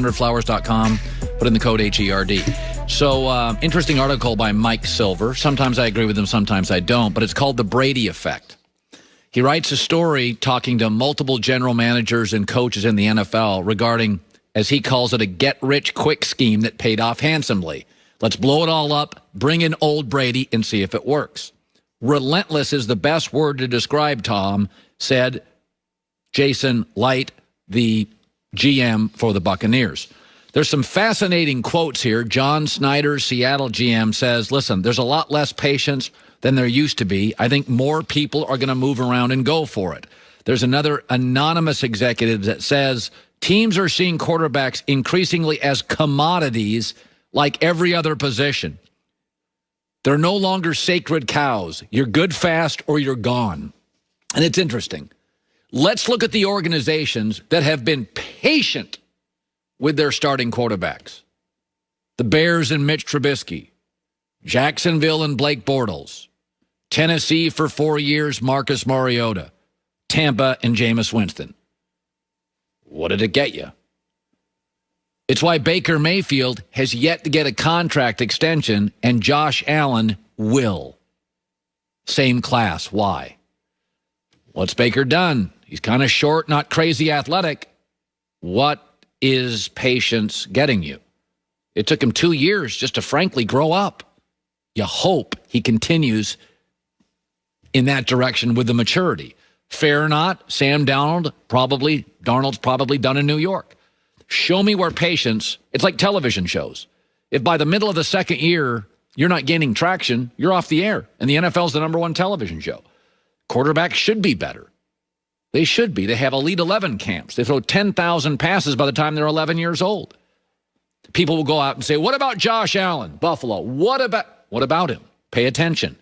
100flowers.com. Put in the code HERD. So, interesting article by Mike Silver. Sometimes I agree with him, sometimes I don't, but it's called The Brady Effect. He writes a story talking to multiple general managers and coaches in the NFL regarding, as he calls it, a get-rich-quick scheme that paid off handsomely. Let's blow it all up, bring in old Brady, and see if it works. Relentless is the best word to describe Tom, said Jason Light, the GM for the Buccaneers. There's some fascinating quotes here. John Snyder, Seattle GM, says, listen, there's a lot less patience than there used to be. I think more people are going to move around and go for it. There's another anonymous executive that says teams are seeing quarterbacks increasingly as commodities like every other position. They're no longer sacred cows. You're good fast or you're gone. And it's interesting. Let's look at the organizations that have been patient with their starting quarterbacks. The Bears and Mitch Trubisky. Jacksonville and Blake Bortles. Tennessee for 4 years, Marcus Mariota. Tampa and Jameis Winston. What did it get you? It's why Baker Mayfield has yet to get a contract extension, and Josh Allen will. Same class. Why? What's Baker done? He's kind of short, not crazy athletic. What is patience getting you? It took him 2 years just to frankly grow up. You hope he continues in that direction with the maturity. Fair or not, Sam Darnold's probably done in New York. Show me where patience, it's like television shows. If by the middle of the second year, you're not gaining traction, you're off the air. And the NFL's the #1 television show. Quarterbacks should be better. They should be. They have Elite 11 camps. They throw 10,000 passes by the time they're 11 years old. People will go out and say, what about Josh Allen, Buffalo? What about him? Pay attention.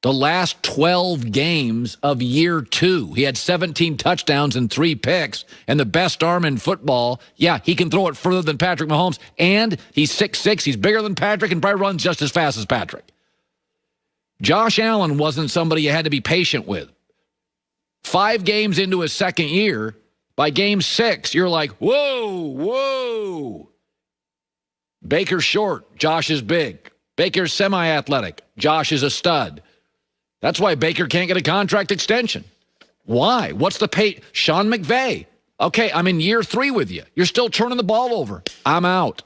The last 12 games of year 2, he had 17 touchdowns and 3 picks, and the best arm in football. Yeah, he can throw it further than Patrick Mahomes, and he's 6'6". He's bigger than Patrick and probably runs just as fast as Patrick. Josh Allen wasn't somebody you had to be patient with. 5 games into his second year, by game 6, you're like, whoa. Baker's short, Josh is big. Baker's semi-athletic, Josh is a stud. That's why Baker can't get a contract extension. Why? What's the pay? Sean McVay. Okay, I'm in year 3 with you. You're still turning the ball over. I'm out.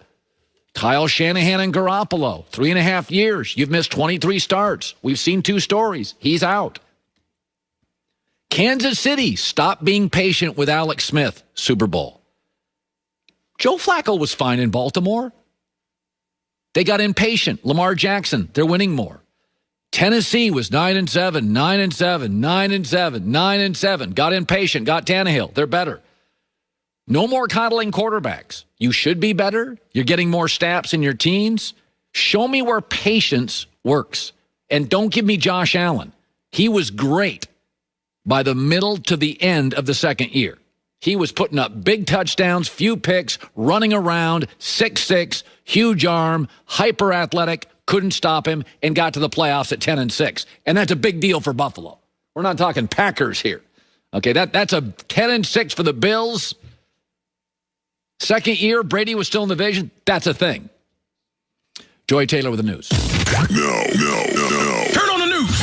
Kyle Shanahan and Garoppolo, 3.5 years. You've missed 23 starts. We've seen 2 stories. He's out. Kansas City, stop being patient with Alex Smith, Super Bowl. Joe Flacco was fine in Baltimore. They got impatient. Lamar Jackson, they're winning more. Tennessee was 9-7, 9-7, 9-7, 9-7. Got impatient, got Tannehill. They're better. No more coddling quarterbacks. You should be better. You're getting more snaps in your teens. Show me where patience works. And don't give me Josh Allen. He was great by the middle to the end of the second year. He was putting up big touchdowns, few picks, running around, 6'6", huge arm, hyper athletic, couldn't stop him, and got to the playoffs at 10-6. And that's a big deal for Buffalo. We're not talking Packers here. Okay, that's a 10-6 for the Bills. Second year, Brady was still in the division. That's a thing. Joy Taylor with the news. No. Turn on the news.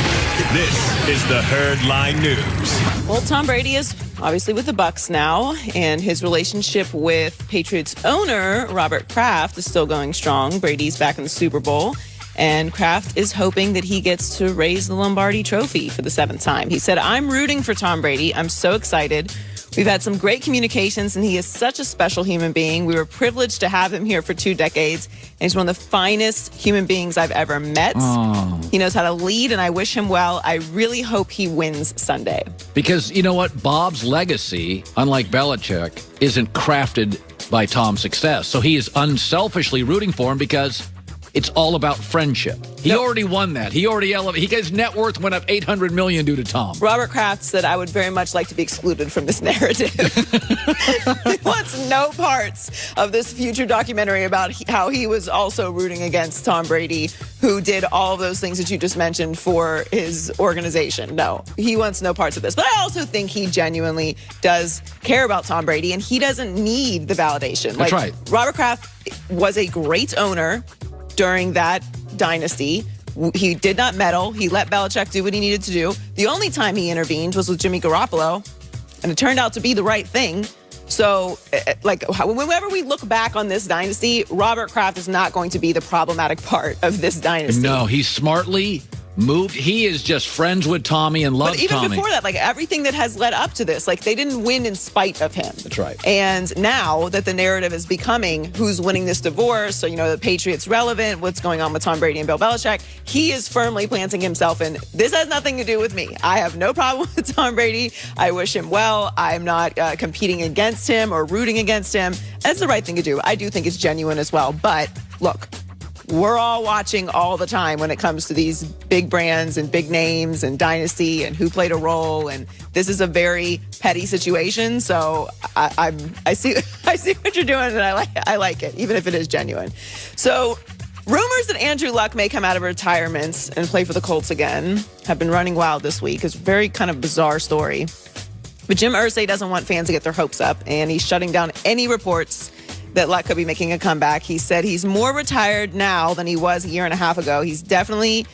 This is the Herd Line News. Well, Tom Brady is obviously with the Bucs now, and his relationship with Patriots owner Robert Kraft is still going strong. Brady's back in the Super Bowl, and Kraft is hoping that he gets to raise the Lombardi Trophy for the 7th time. He said, I'm rooting for Tom Brady. I'm so excited. We've had some great communications, and he is such a special human being. We were privileged to have him here for 2 decades, and he's one of the finest human beings I've ever met. Oh. He knows how to lead, and I wish him well. I really hope he wins Sunday. Because you know what? Bob's legacy, unlike Belichick, isn't crafted by Tom's success. So he is unselfishly rooting for him because It's all about friendship. He already won that. He already elevated. His net worth went up $800 million due to Tom. Robert Kraft said, I would very much like to be excluded from this narrative. He wants no parts of this future documentary about how he was also rooting against Tom Brady, who did all of those things that you just mentioned for his organization. No, he wants no parts of this. But I also think he genuinely does care about Tom Brady, and he doesn't need the validation. That's right. Robert Kraft was a great owner during that dynasty. He did not meddle. He let Belichick do what he needed to do. The only time he intervened was with Jimmy Garoppolo, and it turned out to be the right thing. So, whenever we look back on this dynasty, Robert Kraft is not going to be the problematic part of this dynasty. No, he smartly moved. He is just friends with Tommy and loves Tommy. But even before that, everything that has led up to this, they didn't win in spite of him. That's right. And now that the narrative is becoming who's winning this divorce, so, the Patriots relevant, what's going on with Tom Brady and Bill Belichick, he is firmly planting himself in, this has nothing to do with me. I have no problem with Tom Brady. I wish him well. I'm not competing against him or rooting against him. That's the right thing to do. I do think it's genuine as well. But look, we're all watching all the time when it comes to these big brands and big names and dynasty and who played a role. And this is a very petty situation. So I see what you're doing, and I like it, even if it is genuine. So rumors that Andrew Luck may come out of retirement and play for the Colts again have been running wild this week. It's a very kind of bizarre story. But Jim Irsay doesn't want fans to get their hopes up, and he's shutting down any reports that Luck could be making a comeback. He said he's more retired now than he was a year and a half ago. He definitely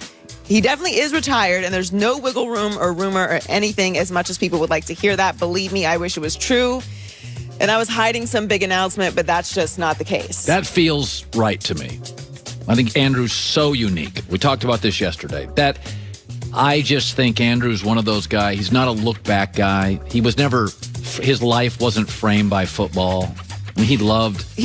is retired, and there's no wiggle room or rumor or anything, as much as people would like to hear that. Believe me, I wish it was true. And I was hiding some big announcement, but that's just not the case. That feels right to me. I think Andrew's so unique. We talked about this yesterday. I just think Andrew's one of those guys. He's not a look-back guy. His life wasn't framed by football. He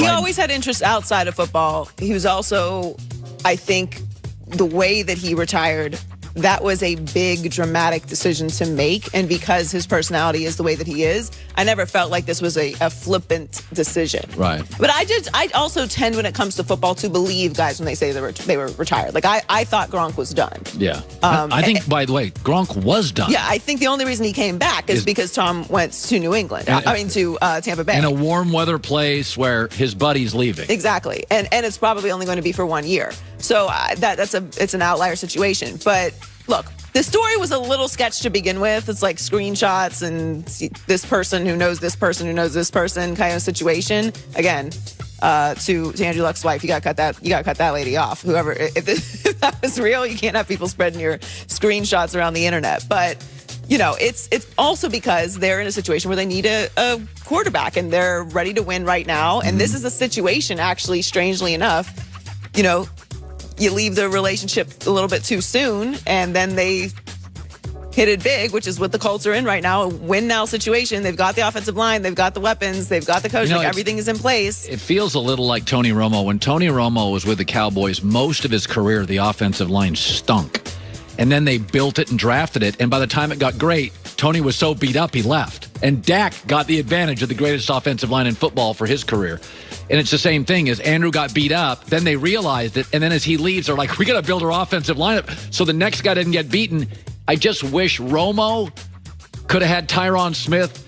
always had interests outside of football. He was also, I think, the way that he retired, that was a big, dramatic decision to make. And because his personality is the way that he is, I never felt like this was a flippant decision. Right. But I also tend, when it comes to football, to believe guys when they say they were retired. I thought Gronk was done. Yeah. I think, by the way, Gronk was done. Yeah, I think the only reason he came back is because Tom went to New England. To Tampa Bay. In a warm weather place where his buddy's leaving. Exactly. And it's probably only going to be for 1 year. So it's an outlier situation. But look, the story was a little sketch to begin with. It's like screenshots and this person who knows this person who knows this person kind of situation. Again, to Andrew Luck's wife, you got to cut that lady off. Whoever, if that was real, you can't have people spreading your screenshots around the internet. But it's also because they're in a situation where they need a quarterback, and they're ready to win right now. And this is a situation, actually, strangely enough, you leave the relationship a little bit too soon, and then they hit it big, which is what the Colts are in right now, a win-now situation. They've got the offensive line, they've got the weapons, they've got the coaching, everything is in place. It feels a little like Tony Romo. When Tony Romo was with the Cowboys, most of his career, the offensive line stunk. And then they built it and drafted it, and by the time it got great, Tony was so beat up, he left. And Dak got the advantage of the greatest offensive line in football for his career. And it's the same thing. As Andrew got beat up, then they realized it, and then as he leaves, they're like, we got to build our offensive lineup so the next guy didn't get beaten. I just wish Romo could have had Tyron Smith,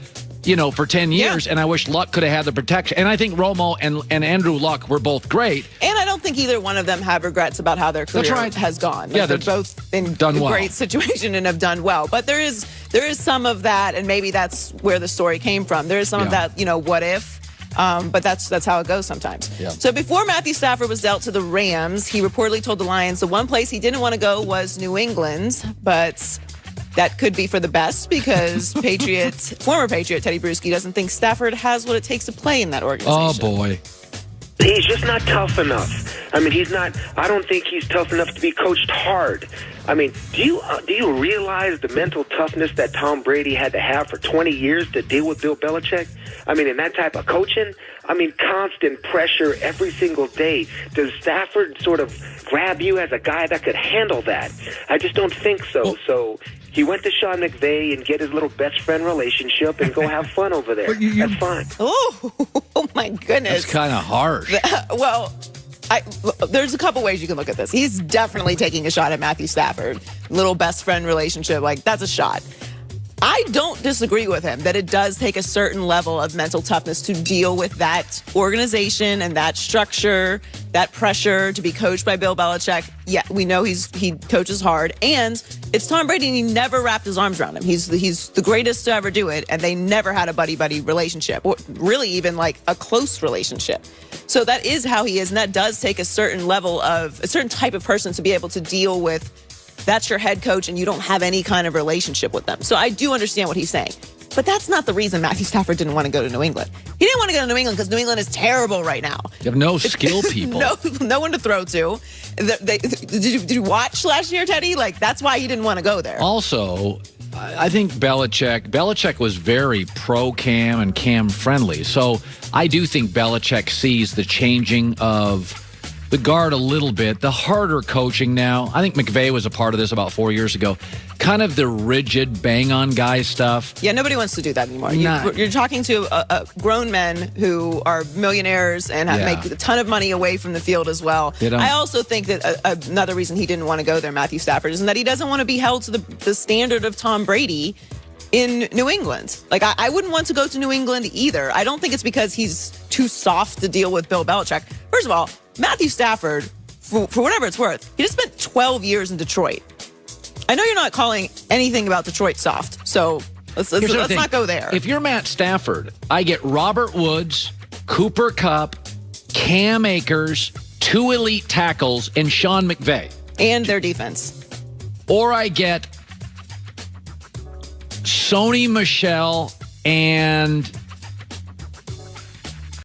for 10 years, and I wish Luck could have had the protection. And I think Romo and Andrew Luck were both great. And I don't think either one of them have regrets about how their career has gone. They're both in a great situation and have done well. But there is some of that, and maybe that's where the story came from. There is some of that, what if? But that's how it goes sometimes. Yeah. So before Matthew Stafford was dealt to the Rams, he reportedly told the Lions the one place he didn't want to go was New England, but that could be for the best because former Patriot Teddy Bruschi doesn't think Stafford has what it takes to play in that organization. Oh, boy. He's just not tough enough. I don't think he's tough enough to be coached hard. Do you realize the mental toughness that Tom Brady had to have for 20 years to deal with Bill Belichick? In that type of coaching, constant pressure every single day. Does Stafford sort of grab you as a guy that could handle that? I just don't think so. So he went to Sean McVay and get his little best friend relationship and go have fun over there. That's fine. Oh, my goodness. That's kind of harsh. Well, there's a couple ways you can look at this. He's definitely taking a shot at Matthew Stafford. Little best friend relationship, like that's a shot. I don't disagree with him that it does take a certain level of mental toughness to deal with that organization and that structure, that pressure to be coached by Bill Belichick. Yeah, we know he coaches hard, and it's Tom Brady, and he never wrapped his arms around him. He's the greatest to ever do it, and they never had a buddy-buddy relationship, or really even like a close relationship. So that is how he is, and that does take a certain type of person to be able to deal with. That's your head coach, and you don't have any kind of relationship with them. So I do understand what he's saying. But that's not the reason Matthew Stafford didn't want to go to New England. He didn't want to go to New England because New England is terrible right now. You have no skill people. No one to throw to. Did you watch last year, Teddy? Like, that's why he didn't want to go there. Also, I think Belichick was very pro-Cam and Cam friendly. So I do think Belichick sees the changing of the guard a little bit, the harder coaching now. I think McVay was a part of this about 4 years ago. Kind of the rigid bang-on guy stuff. Yeah, nobody wants to do that anymore. You're talking to grown men who are millionaires and make a ton of money away from the field as well. I also think that another reason he didn't want to go there, Matthew Stafford, is that he doesn't want to be held to the standard of Tom Brady in New England. Like, I wouldn't want to go to New England either. I don't think it's because he's too soft to deal with Bill Belichick. First of all, Matthew Stafford, for whatever it's worth, he just spent 12 years in Detroit. I know you're not calling anything about Detroit soft, so let's not go there. If you're Matt Stafford, I get Robert Woods, Cooper Kupp, Cam Akers, 2 elite tackles, and Sean McVay. And their defense. Or I get Sony Michel and